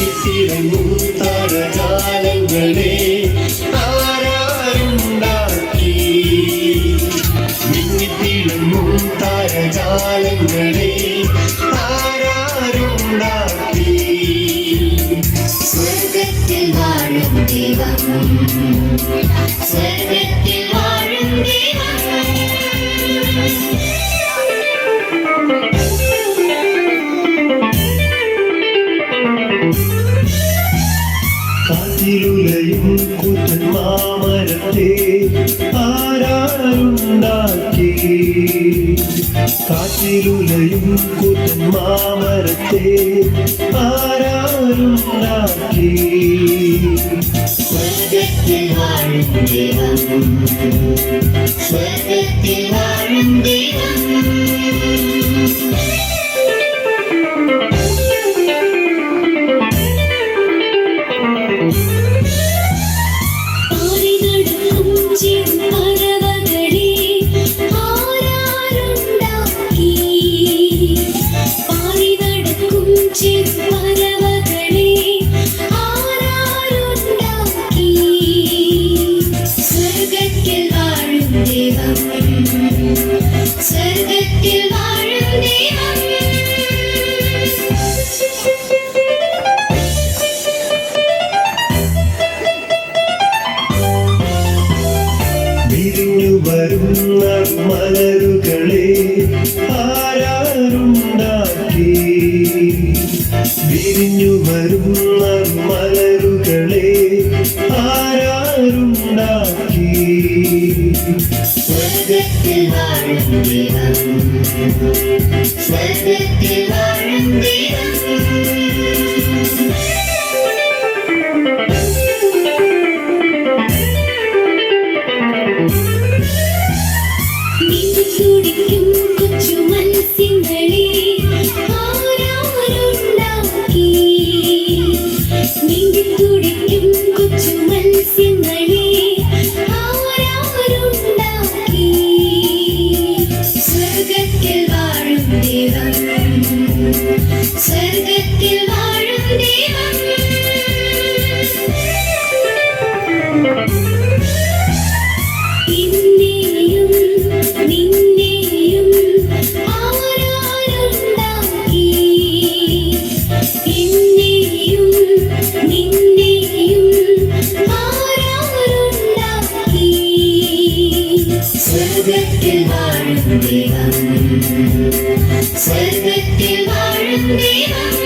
മിന്നിത്തിളങ്ങും താരജാലങ്ങളെ ആരാരുണ്ടാക്കി? മിന്നിത്തിളങ്ങും താരജാലങ്ങളെ ആരാരുണ്ടാക്കി? സ്വർഗത്തിൽ വാഴും ദൈവം, സ്വർഗത്തിൽ വാഴും ദൈവം. കാറ്റിലുലയും കൂറ്റൻ മാമരത്തെ ആരാരുണ്ടാക്കി? കാറ്റിലുലയും കൂറ്റൻ മാമരത്തെ ആരാരുണ്ടാക്കി? സ്വർഗത്തിൽ വാഴും ദൈവം, സ്വർഗത്തിൽ വാഴും ദൈവം. സ്വർഗത്തിൽ വാഴും ദൈവം. വിരിഞ്ഞു വരുന്ന മലരുകളെ ആരാരുണ്ടാക്കി? വിരിഞ്ഞു വരുന്ന മലരുകളെ ആരാരുണ്ടാക്കി? സ്വർഗത്തിൽ വാഴും ദൈവം, സ്വർഗത്തിൽ വാഴും ദൈവം. നീന്തിത്തുടിക്കും കൊച്ചു മത്സ്യങ്ങളെ ആരാരുണ്ടാക്കി? നീന്തിത്തുടിക്കും കൊച്ചു മത്സ്യങ്ങളെ ആരാരുണ്ടാക്കി? സ്വർഗത്തിൽ വാഴും ദൈവം, സ്വർഗത്തിൽ വാഴും ദൈവം. നിന്നെയും നിന്നെയും ആരാരുണ്ടാക്കി? നിന്നെയും നിന്നെയും ആരാരുണ്ടാക്കി? സ്വർഗത്തിൽ വാഴും ദൈവം, സ്വർഗത്തിൽ വാഴും ദൈവം.